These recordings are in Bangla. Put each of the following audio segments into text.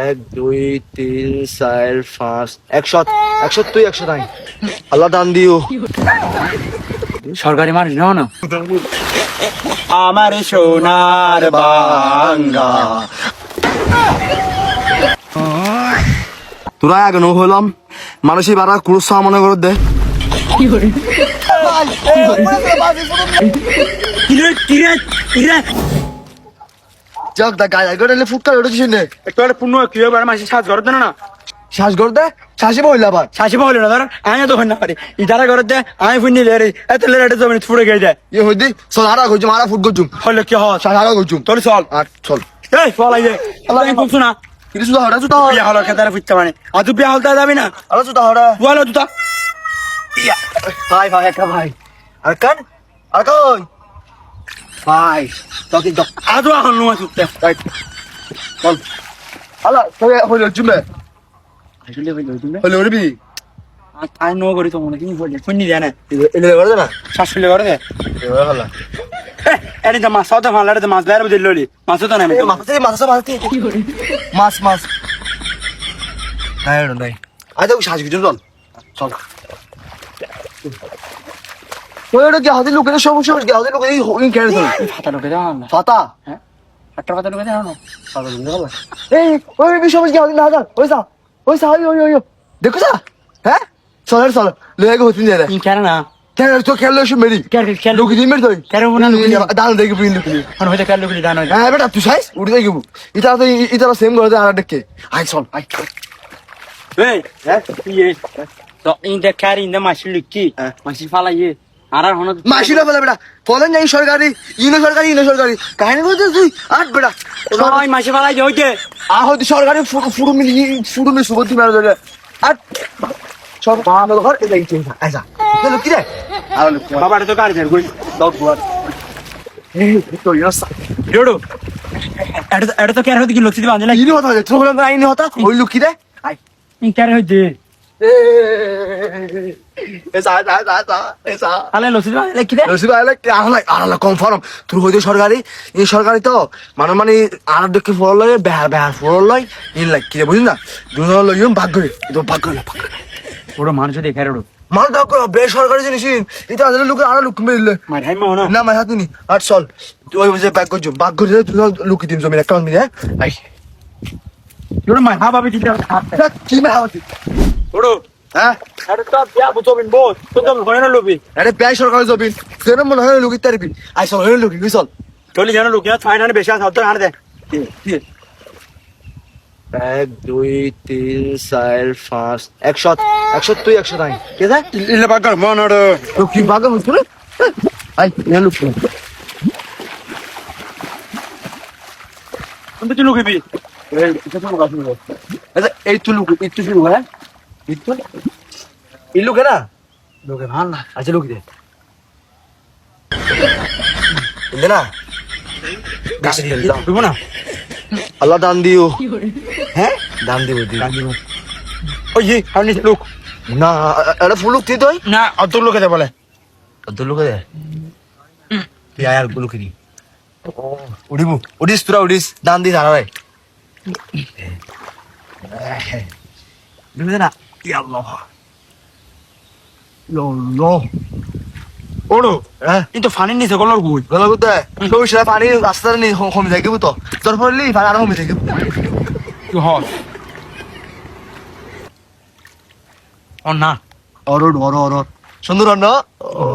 এক দুই তিন চার পাঁচ 100 100 তুই 100 নাই আল্লাহ দান দিও সরকারি মানুষ নাও না আমার সোনার বাংলা তোরা আগে নো হলাম মানুষই বারা কুরসা মনে করে দে যাক দা গায় গড়লে ফুটকা উঠেছিস নে একটু পূর্ণ কি হবে মাসে সাজ ঘর দেন না শ্বাস গড় দে শ্বাসে বইলা আবার শাসি বলে না ধর আমি তো না পারি ইটারা ঘর দে আমি ফুনি লে এত লেটে জমি ফুড়ে গেছে ই হইদি চল আরা কইছুম আরা ফুট কইছুম হলে কি হয় শ্বাস আরা কইছুম তোর চল আর চল এই চল আইয়ে আল্লাহ আমি বলছো না কিছু তো হড়া তো বিয়া হলো খেতারে ফুটতে মানে আজ বিয়া হলতে যাবি না আরে তো হড়া বলো তুই ভাই ভাই একটা ভাই আর কান আর কই ভাই তোকে দক আজ এখন নো আসুতে রাইট চল আলা তুই হইল জুমে আসলে হইলো তুমি হইল রবি আই নো করি তো মনে কি বলে ফুনি দেনা এলে করে না শাশুড়ি করে দে এ হলা এনি তো মাছ সাথে ভালো লাগে মাছ বাইরে দিল ললি মাছ তো না মাছ মাছ নাই নাই আজ শ্বাস কিছু চল চল ওই ওটা কি হাতে লোকের সমস্যা হচ্ছে হাতে লোকের এই কেন ধর ফাটা ঢুকে যাও না পাতা হ্যাঁ ফাটা ফাটা ঢুকে যাও না এই ওই বিষয় কি হাতে না যা ওই সা ওই দেখো যা হ্যাঁ চল চল লয়ে গো হতিন রে কেন না কেন তো খেললো এসে মেরি কেন লোকি দিন মেরি তুই কেন না দান দেখি বিন লোকি এখন হয়তো কাল লোক দান হ্যাঁ বেটা তুই সাইস উড়ে যাই গো এটা সেম করে আর দেখে আই চল আই এই হ্যাঁ ইয়ে তো ইনদা কারি ইনদা মাসি লিখি মাসি ফালা ইয়ে আর আর হন মাসিরা বলে বেটা ফলেন যাই সরকারি ইনো সরকারি কাহিনী বলতে তুই আট বেটা সবাই মাসি ফালা ইয়ে হইতে আহতি সরকারি ফুড়ু মিলি সুবতি মারা ধরে আট সব বাবা ঘর এই যাই আইসা চলো কি রে আর বাবা তো কারি দেন কই দৌড় বুয়ার এই তো ইয়াসা ডোডো এটা তো কেন হইতে কি লোক সিদি বাঁধলে ইনি হতা তোর বলে আইনি হতা ওই লোক কি রে আই ইন কেন হইতে এসা আলে লোক সিদি বাঁধলে কি রে রসিবা আলে আলা কনফার্ম তুই হইতে সরকারি তো মানে আর দেখে ফল লয় বেহার ফল লয় ইন লাগ কি রে বুঝিস না দুজন লয় ভাগ করে ওরা মানুষ দেখে রোড মাল দাও বেসরকারি জিনিস এটা আসলে লোকে আরো লোক মিললে মার হাই মো না না মাই হাত নি আর চল তুই ওই যে ব্যাগ করছো বাগ করে তুই লুকি দিন জমির অ্যাকাউন্ট মিলে আই ডোডো মার হা বাবি দিতে কি মে হাওতি ডোডো হ্যাঁ এটা তো বিয়া বুঝবিন বহুত তো তো হয় না লবি আরে বেসরকারি জমিন সেন মনে হয় লুকি তারবি আই চল হই লুকি চল চলি জানো লোক না ফাইনাল বেশি আছে তো আন দে এক দুই তিন চার পাঁচ 100 তুই 100 নাই কে যায় ইলে বাগার মনড় তো কি বাগা হইছ রে আই না লুক তুমি তো লুকিবি এই এটা তো গাছ নি আচ্ছা এই তুই লুক এই তুই শুরু হ্যাঁ এই লুক না লোকে ভাল না আচ্ছা লুক দে দে না গাছ দিয়ে দাও দিব না আল্লাহ দান দিও হ্যাঁ দান দিব ওই জি আপনি লোক না এটা ফুল লুক তুই না অত লোকে দে বলে তো লুক দে তুই আয়ার লুক দি উড়িস তোরা উড়িস দান দি দাঁড়া রে না ইয়াল্লাহ লো ওড়ো হ্যাঁ কিন্তু ফানি নিছে কলর গুই গলা গুতে সরিষা পানি রাস্তার নি কমে থাকিব তো তোর পড়লি পানি আর কমে থাকিব কি হয় ও না অর সুন্দর না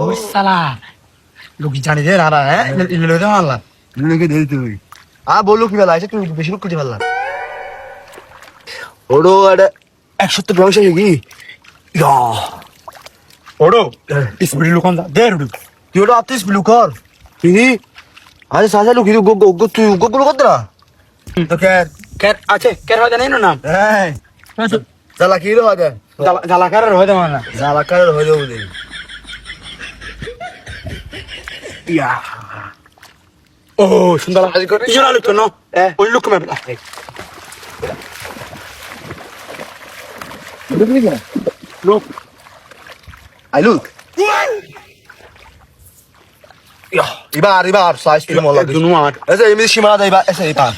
ওই সালা লোক জানি দে না হ্যাঁ ইলে দে মারলা লুকে দেই তুই বললো কি বেলা আছে তুই বেশি লোক করতে পারলাম ওড়ো আরে 170 ব্যবসা কি ইয়া ওড়ো স্পিড লোকন দে রুডু তুই ওটা আতিস ব্লু কর কি আরে সাজা লোক তুই গুলো করতে না তো কে আছে কে হয় জানি না নাম হ্যাঁ জ্বালা কি রে হয় জালাকার হয় দে মানা জ্বালা কার হইলো বলে ইয়া ও সুন্দর হাজি করে ইজরা লোক ন ওই লোক মেবলা লোক I look. এবার সাইজ তুই মলা দিস দুনু আর এসে এমনি সীমা দা এবার এসে এবার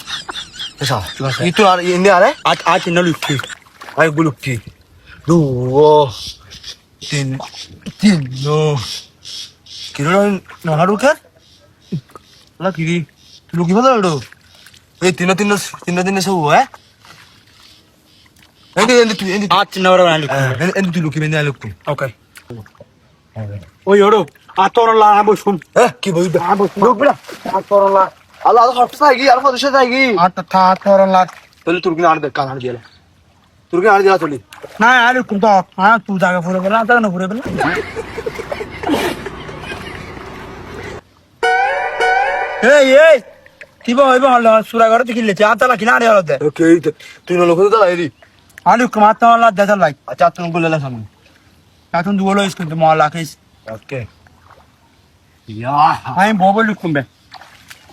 এসা itu আর ini আরে আজ না লুকি আই গুলো কি দুও তিন তিন নো কিরো না হারু খান লা কিরি তুই লুকি ভালো লো এই তিন সব হ্যাঁ এন্ড আজ না ওরা লুকি তুই লুকি বেন্দা লুকি ওকে ওই ওড়ো আতর লা বসুন হ্যাঁ কি বলবি লোক বিলা আতর লা আল্লাহ হট সাইগি আর কত সাইগি আতর লা তাহলে তুই কি আর দেখ কান আর দিলা তুই কি আর দিলা চলি না আর কোন তো হ্যাঁ তুই জায়গা ফুরে গেল না ফুরে গেল এই কিবা হইব হল সুরা ঘরে দেখিলে চাতা কিনা আরে হলতে ওকে তুই না লোক তো লাইরি আলু কমাতা হল দাদা লাই আচ্ছা তুই গুলো সামনে এখন দুলো ইস কিন্তু মহল্লা কেস ওকে আমি ববলি কুমবে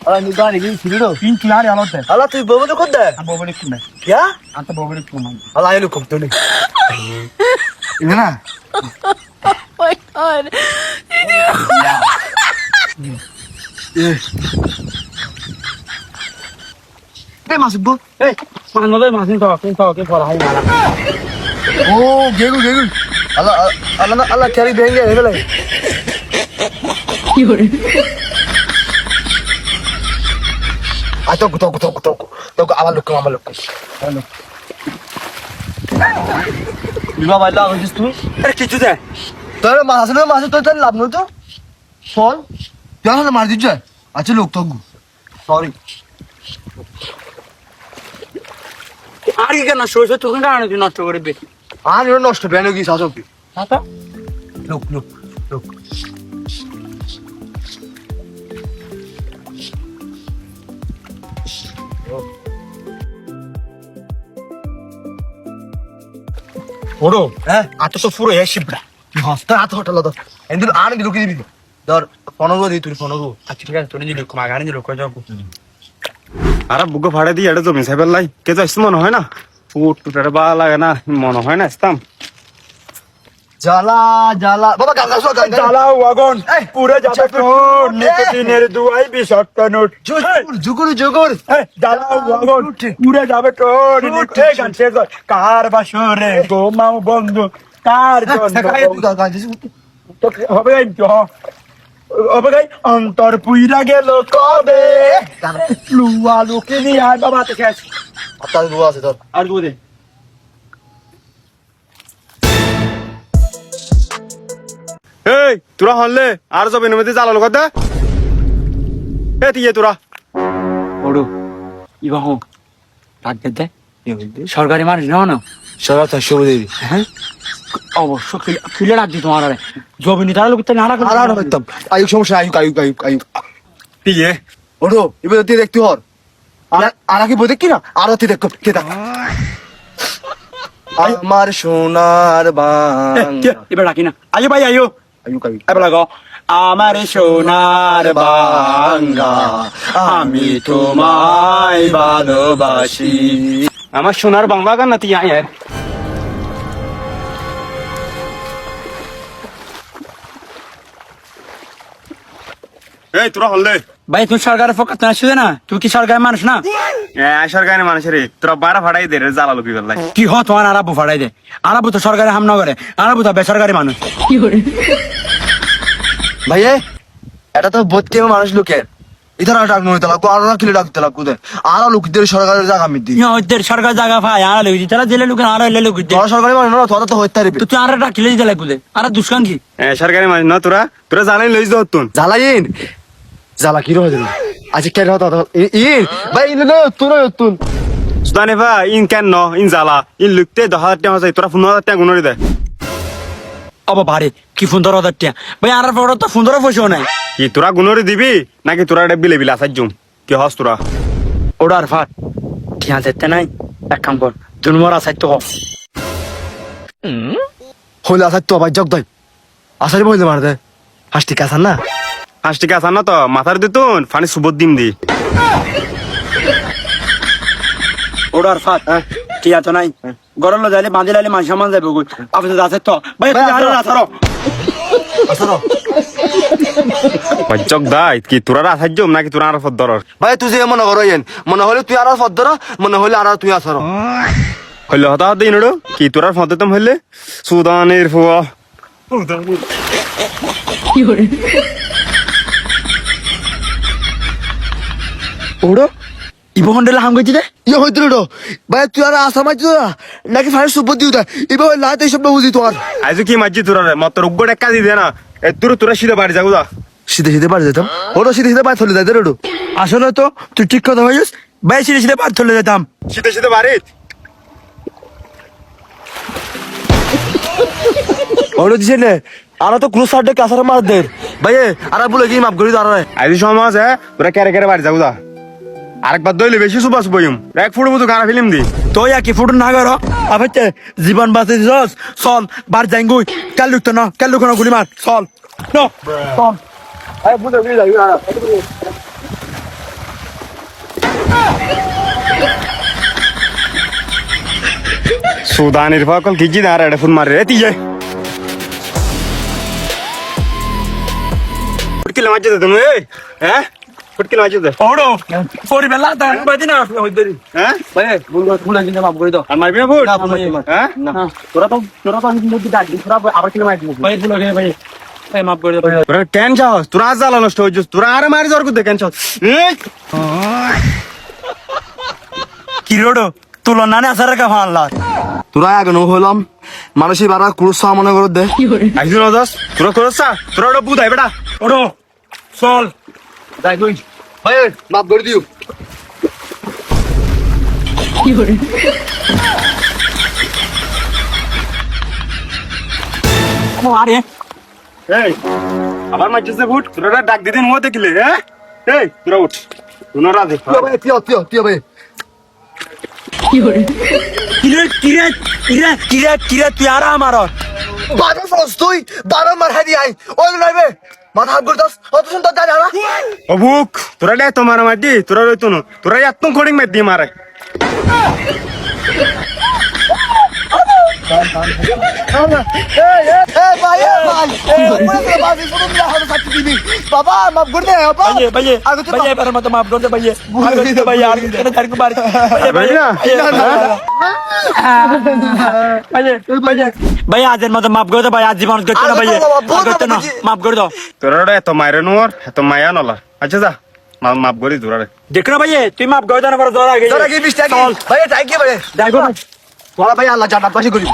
আরে নি গাড়ি কি ছিল তিন কিনারে হলতে আল্লাহ তুই ববো তো কত দে আমি ববলি কুমবে क्या আন্ত ববলি কুমবে আল্লাহ আইলো কম তুই ইনা না Oh my god. বে মাসবো এই মানলে মাসিন তো কে পড়া হয় মারা ও গেগু আল্লাহ ক্যারি দেंगे রে বলে আ তো আমার লোক বিবা বাইলা হইছিস তুই আরে কিছু দে তোর মাছ তোর লাভ নয় তো ফল তুই আসলে মার দিচ্ছ আচ্ছা লোক তো সরি আর কি কেন শোষ তোকে কারণে তুই নষ্ট করে বেশি আর এর নষ্ট বেন কি শাসক হাতা লোক ওড়ো হ্যাঁ আত তো পুরো এসিবড়া তুই হস্তা হাত হটালো তো এন্দিল আর দিলু কি দিবি ধর ফোনগো দি তুই ফোনগো আচ্ছা ঠিক আছে তোর যদি কমা গানি দিলো কই যাবো আরে বুকে ফাড়ে দিয়ে এটা জমি সাইবার লাই কে তো আসতে মনে হয় না ফুট টুটারে বা লাগে না মনে হয় না আসতাম জ্বালা বাবা গান গাছ জ্বালাও আগুন পুরে যাবে কোন নিকোটিনের দুয়াই বিষাক্ত নোট জুগুর জ্বালাও আগুন পুরে যাবে কোন নিকোটিন গান শেষ হয়। কার বাসরে গোমাও বন্ধু কার জন্য হবে গাই হবে গাই অন্তর পুইরা গেল কবে লুয়া লোকে নিয়ে আয় বাবা তো শেষ আপনার রুয়া আছে তোর আর বুঝে এই তোরা হলে আর যাবে নমতে জ্বালালো কথা এ তুই তোরা ওড়ো ইবা হোক রাখ দে সরকারি মানুষ না না সরকার তো শুভ দেবী হ্যাঁ অবশ্য খুলে রাখছি তোমার আরে জমিনি তারা লোক না আর হইতাম আয়ুক সমস্যা আয়ুক পিয়ে ওঠো এবার তুই দেখতে হর আর কি বই দেখি না আর তুই দেখ কে দেখ আমার সোনার বাংলা এবার রাখি না আয়ো ভাই আয়ো আয়ুক এবার লাগো আমার সোনার বাংলা আমি তোমায় ভালোবাসি আমার সোনার বাংলা গান না তুই আয় এই তোরা হলে ভাই তুমি সরকারের ফকাত না শুধু না তুই কি সরকারের মানুষ না সরকারি মানুষের তোরা বারা ফাড়াই দে রে জ্বালালো কি বেলাই কি হ তোমার আরাবু ফাড়াই দে আরাবু তো সরকারি হাম না করে আরাবু তো বেসরকারি মানুষ ভাই এটা তো বত্তি মানুষ লোকের ইধার ডাক নই তালা আর কিলে ডাক তালা কুদে আর লোকদের সরকারের জায়গা মিদি ওদের সরকার জায়গা পায় আর লোক তারা জেলে লোক আর এলে লোক তোরা সরকারি মানুষ না তোরা তো হইতে পারবি তুই আর ডাকিলে দিতে লাগবে আর দুষ্কান কি সরকারি মানুষ না তোরা তোরা জানাই লইস তুন জ্বালাইন জ্বালা কি রয়ে দিল আজকে কে রতা ইন ভাই ইন না তুন সুদানে ভা ইন কেন ন ইন জ্বালা ইন লুকতে 10,000 টাকা আছে তোরা 15,000 টাকা গুণরি দে অব ভারে কি সুন্দর ওদের ভাই আর বড় তো সুন্দর পয়সা নাই কি তোরা গুণরি দিবি নাকি তোরা এটা বিলে বিলে আসার জুম কি হস তোরা ওড়ার ফাট ঠিয়া যেতে নাই এক কাম কর জন্মর আসাই তো হইলে আসার তো ভাই জগ দই আসারি বইলে মার দে হাসটি কাসান না হাঁস টিকা আসার না তো মাথার দিতুন ফানি সুবত দিম দি ওড়ার ফাট ঠিয়া তো নাই গরল যাইলে বাঁধি লাইলে মানুষ সামান যাবে আপনি আছে তো ভাই আসারো আসারো পঞ্চক দাই কি তোরা সাহায্য নাকি তোরা আর ফদ্দর ভাই তুই যে মনে করো মনে হলে তুই আর ফদ্দর মনে হলে আর তুই আসর হইলে হতা হতে ইনড়ো কি তোরা ফদ্দতম হইলে সুদানের ফুয়া ওড়ো ইবো হন্ডেলা হাম গেছি রে ইয়ে হইতে রে ভাই তুই আর আসা মাঝ নাকি ফাইল সুপর দিও এবার লাইতে সব বুঝি তোর আজ কি মাঝি তোরা রে মত রুগ্গ টাকা দি দে না এ তোরা সিধে বাড়ি যাও দা সিধে সিধে বাড়ি যেতাম ওটা সিধে সিধে বাড়ি চলে যাইতে রে আসলে তো তুই ঠিক কথা হয়েছিস ভাই সিঁড়ি সিঁড়ে পার চলে যেতাম সিধে সিধে বাড়ি ওটা দিছে নে আর তো ক্রুজ সাইডে কাছারে মার দে ভাই আর বলে কি মাপ করি দাঁড়ায় আজ সমাজ হ্যাঁ তোরা কেরে কেরে বাড়ি যাও দা আরেকবার দইলে বেশি সুবাস বইম এক ফুট মতো গানা ফিল্ম দি তুই একই ফুট না করো আবার জীবন বাঁচে দিছস চল বার যাইগুই কাল লুকতো না কাল লুকো না গুলি মার চল নো চল সুদানের ফাকল কিজি না আর এটা ফোন মারে এতি যায় ফুটকিলে মাঝে দে তুমি হ্যাঁ ফুটকিলে মাঝে দে ওড়ো পরি বেলা তা বাদি না হইদরি হ্যাঁ ভাই বলে কিন্তু মাপ করে দাও আর মারবি না ফুট হ্যাঁ তোরা তো কিন্তু ডাক দি তোরা আবার কিলো মাইক ভাই ফুল গে ভাই এই মাফ করে দাও তোরা কেন চাস তোরা জ্বালা নষ্ট হইছিস তোরা আরে মারি জোর করতে কেন চাস কি রোডো তুলনা না আসার কা ফানলা তোরা আগে নো হলাম মানুষই বারা ক্রুজ সা মনে করে দে আইজু না দাস তোরা করছ তোরা ওটা বুঝাই বেটা ওড়ো চল যাই কই ভাই মাপ করে দিও আরে এই আবার মারছিস না ফুট তোরা ডাক দিদিন ও দেখিলে হ্যাঁ এই তোরা উঠ তোরা দেখ ভাই তিও ভাই কিরে তুই আর আমার বারো ফস তুই বারো মার হাদি আই ওই নাইবে মাথা হাত করে দাস অত সুন্দর দাঁড়া না অবুক তোরা লে তোমার মাটি তোরা রইতো না তোরা এত কোডিং মে দি মারে বাবা মাপ করে দে ভাইয়ে এবার মতো মাফ করতে ভাইয়ে ভাইয়ে আর কেন তারিখ বাড়ি ভাই আজের মতো মাফ করে দাও ভাই আজ জীবন করতে না ভাইয়ে করতে না মাফ করে দাও তোরা এত মাইরে নোর এত মায়া নলা আচ্ছা যা মাপ করি তোরা দেখো না ভাইয়ে তুই মাফ করে দাও না জোর আগে তোরা কি 20 টাকা ভাই তাই কি ভাই দেখো তোরা ভাই আল্লাহ জান্নাত বাসী করি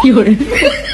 কি hore